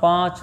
5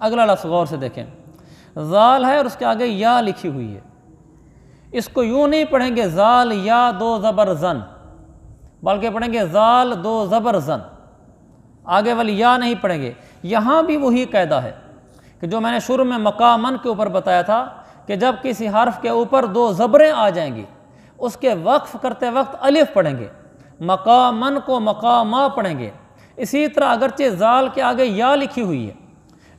اگلا لفظ غور سے دیکھیں، زال ہے اور اس کے آگے یا لکھی ہوئی ہے، اس کو یوں نہیں پڑھیں گے زال یا دو زبر زن، بلکہ پڑھیں گے زال دو زبر زن، آگے والی یا نہیں پڑھیں گے۔ یہاں بھی وہی قاعدہ ہے کہ جو میں نے شروع میں مقامن کے اوپر بتایا تھا کہ جب کسی حرف کے اوپر دو زبریں آ جائیں گی اس کے وقف کرتے وقت الف پڑھیں گے، مقامن کو مقاما پڑھیں گے۔ اسی طرح اگرچہ زال کے آگے یا لکھی ہوئی ہے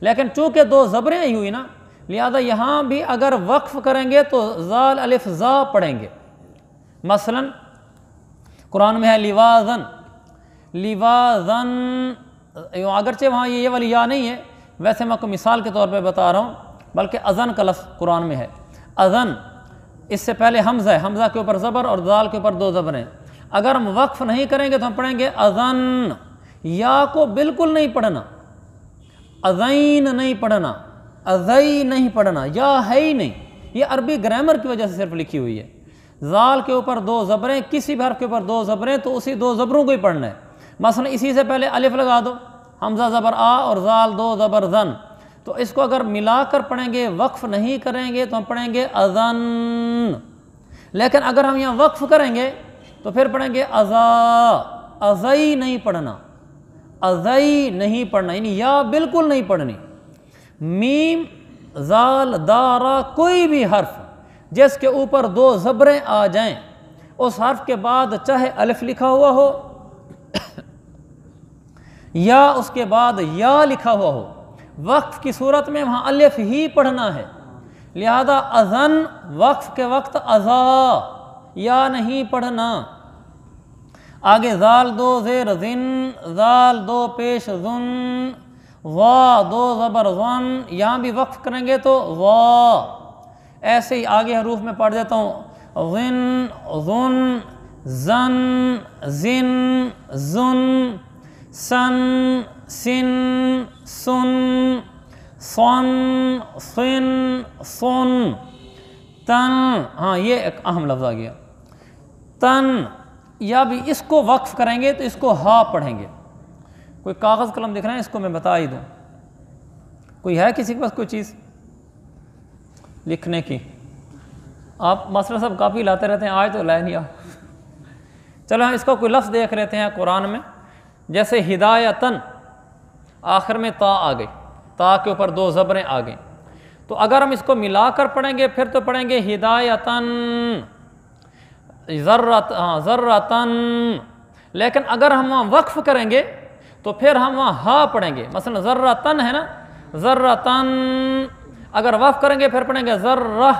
لیکن چونکہ دو زبریں آئی ہوئی نا، لہذا یہاں بھی اگر وقف کریں گے تو زال الف زا پڑھیں گے۔ مثلا قرآن میں ہے لیوازن، لیوازن، اگرچہ وہاں یہ والی یا نہیں ہے، ویسے میں کو مثال کے طور پہ بتا رہا ہوں، بلکہ اذن کا لفظ قرآن میں ہے، اذن، اس سے پہلے حمزہ ہے، حمزہ کے اوپر زبر اور دال کے اوپر دو زبریں، اگر ہم وقف نہیں کریں گے تو ہم پڑھیں گے اذن، یا کو بالکل نہیں پڑھنا، اذین نہیں پڑھنا، اذی نہیں پڑھنا، یا ہے ہی نہیں، یہ عربی گرامر کی وجہ سے صرف لکھی ہوئی ہے۔ زال کے اوپر دو زبریں، کسی بھی حرف کے اوپر دو زبریں تو اسی دو زبروں کو ہی پڑھنا ہے۔ مثلا اسی سے پہلے الف لگا دو، حمزہ زبر آ اور زال دو زبر زن، تو اس کو اگر ملا کر پڑھیں گے، وقف نہیں کریں گے تو ہم پڑھیں گے اذن، لیکن اگر ہم یہاں وقف کریں گے تو پھر پڑھیں گے ازا، ازئی نہیں پڑھنا، ازئی نہیں پڑھنا، یعنی یا بالکل نہیں پڑھنی۔ میم، زال، دارا، کوئی بھی حرف جس کے اوپر دو زبریں آ جائیں اس حرف کے بعد چاہے الف لکھا ہوا ہو یا اس کے بعد یا لکھا ہوا ہو، وقف کی صورت میں وہاں الف ہی پڑھنا ہے، لہذا اذن وقف کے وقت ازا، یا نہیں پڑھنا۔ آگے زال دو زیر زن، زال دو پیش زن، وا دو زبر ون، یہاں بھی وقف کریں گے تو وا۔ ایسے ہی آگے حروف میں پڑھ دیتا ہوں، غن، ظن، زن، زن، زن، سن، سن، سن، صن، صن، صن، تن، ہاں یہ ایک اہم لفظ آ گیا، تن، یا بھی اس کو وقف کریں گے تو اس کو ہا پڑھیں گے۔ کوئی کاغذ قلم دکھ رہے ہیں، اس کو میں بتا ہی دوں، کوئی ہے کسی کے پاس کوئی چیز لکھنے کی؟ آپ ماسٹر صاحب کاپی لاتے رہتے ہیں، آج تو لائے نہیں آپ۔ چلو ہم اس کا کوئی لفظ دیکھ لیتے ہیں قرآن میں، جیسے ہدایتن، آخر میں تا آ گئی، تا کے اوپر دو زبریں آ گئیں، تو اگر ہم اس کو ملا کر پڑھیں گے پھر تو پڑھیں گے ہدایتن، ذرتن، لیکن اگر ہم وہاں وقف کریں گے تو پھر ہم وہاں ہا پڑھیں گے۔ مثلا ذرتن ہے نا، ذرتن، اگر وقف کریں گے پھر پڑھیں گے ذرہ،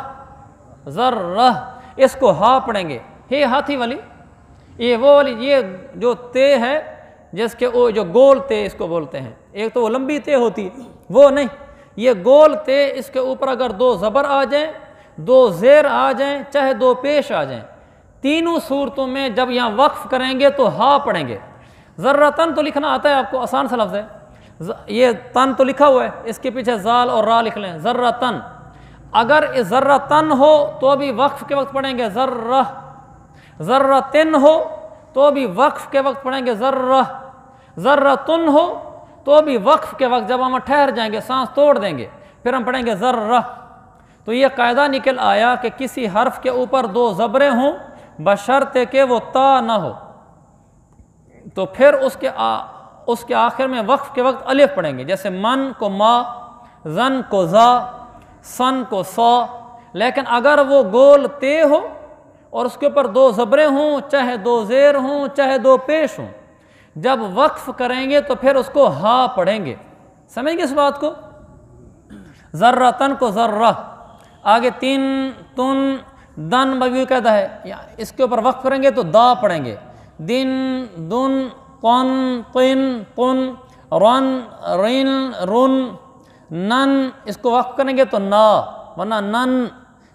ذرہ، اس کو ہا پڑھیں گے، ہے ہاتھی والی، یہ وہ والی، یہ جو تے ہے جس کے جو گول تے اس کو بولتے ہیں، ایک تو وہ لمبی تے ہوتی ہے وہ نہیں، یہ گول تے، اس کے اوپر اگر دو زبر آ جائیں، دو زیر آ جائیں، چاہے دو پیش آ جائیں، تینوں صورتوں میں جب یہاں وقف کریں گے تو ہا پڑھیں گے۔ ذرتن تو لکھنا آتا ہے آپ کو، آسان سا لفظ ہے، یہ تن تو لکھا ہوا ہے، اس کے پیچھے زال اور را لکھ لیں، ذرتن۔ اگر ذرتن ہو تو بھی وقف کے وقت پڑھیں گے ذرہ، ذرتن ہو تو بھی وقف کے وقت پڑھیں گے ذرہ، ذرتن ہو تو بھی وقف کے وقت جب ہم ٹھہر جائیں گے، سانس توڑ دیں گے، پھر ہم پڑھیں گے ذرہ۔ تو یہ قاعدہ نکل آیا کہ کسی حرف کے اوپر دو زبریں ہوں بشرطے کہ وہ تا نہ ہو، تو پھر اس کے آخر میں وقف کے وقت الف پڑھیں گے، جیسے من کو ما، زن کو زا، سن کو سا۔ لیکن اگر وہ گول تے ہو اور اس کے اوپر دو زبریں ہوں، چاہے دو زیر ہوں چاہے دو پیش ہوں، جب وقف کریں گے تو پھر اس کو ہا پڑھیں گے۔ سمجھ گے اس بات کو؟ ذرتن کو ذرہ، آگے تین، تن، دن بھی کہتا ہے، اس کے اوپر وقف کریں گے تو دا پڑھیں گے، دن، دن، قن، قن، قن، رن، رن، رن، نن، اس کو وقف کریں گے تو نا، ورنہ نن،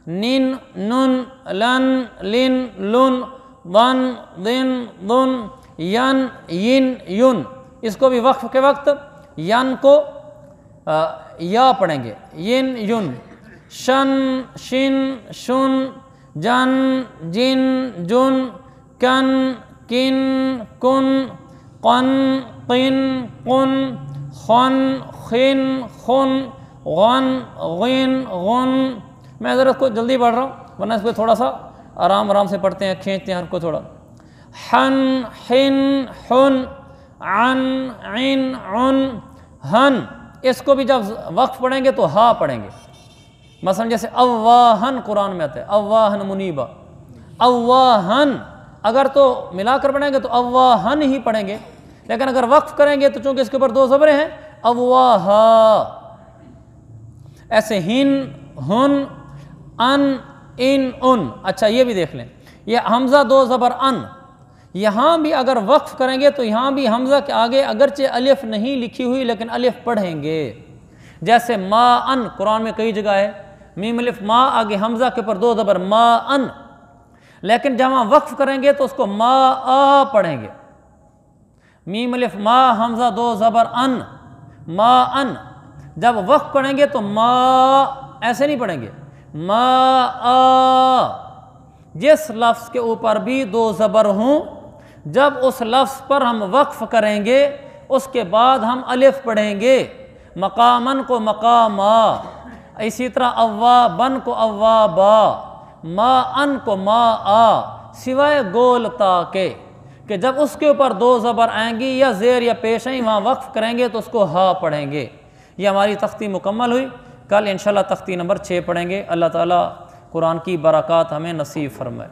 نن، نن، لن، لن، لن، ون، دن، دن، ین، ین، یون، اس کو بھی وقف کے وقت ین کو یا پڑھیں گے، ین، یون، شن، شن، شن، جن، جن، جن، کن، کن، کن، قن، قن، قن، خن، خن خن غن غن غن. میں ذرا اس کو جلدی پڑھ رہا ہوں ورنہ اس کو تھوڑا سا آرام سے پڑھتے ہیں، کھینچتے ہیں ہر کو تھوڑا. حن حن حن عن عن عن ہن. اس کو بھی جب وقف پڑھیں گے تو ہا پڑھیں گے. مثلا جیسے اواہن قرآن میں آتا ہے اواہن منیبا، اواہن اگر تو ملا کر پڑھیں گے تو اواہن ہی پڑھیں گے، لیکن اگر وقف کریں گے تو چونکہ اس کے اوپر 2 زبریں ہیں اواہا. ایسے ہن ہن ان ان ان. اچھا یہ بھی دیکھ لیں، یہ حمزہ 2 زبر ان، یہاں بھی اگر وقف کریں گے تو یہاں بھی حمزہ کے آگے اگرچہ الف نہیں لکھی ہوئی لیکن الف پڑھیں گے. جیسے ما ان قرآن میں کئی جگہ ہے، میم الف ما آگے حمزہ کے اوپر 2 زبر ما ان، لیکن جب ہم وقف کریں گے تو اس کو ما آ پڑھیں گے. میم الف ما حمزہ 2 زبر ان ما ان. جب وقف کریں گے تو ما ایسے نہیں پڑھیں گے، ما آ. جس لفظ کے اوپر بھی 2 زبر ہوں جب اس لفظ پر ہم وقف کریں گے اس کے بعد ہم الف پڑھیں گے. مقامن کو مقاما، اسی طرح اوابن کو اوابا، ما ان کو ما آ، سوائے گول تا کے کہ جب اس کے اوپر 2 زبر آئیں گی یا زیر یا پیش آئیں وہاں وقف کریں گے تو اس کو ہا پڑھیں گے. یہ ہماری تختی مکمل ہوئی. کل انشاءاللہ تختی نمبر 6 پڑھیں گے. اللہ تعالیٰ قرآن کی برکات ہمیں نصیب فرمائے.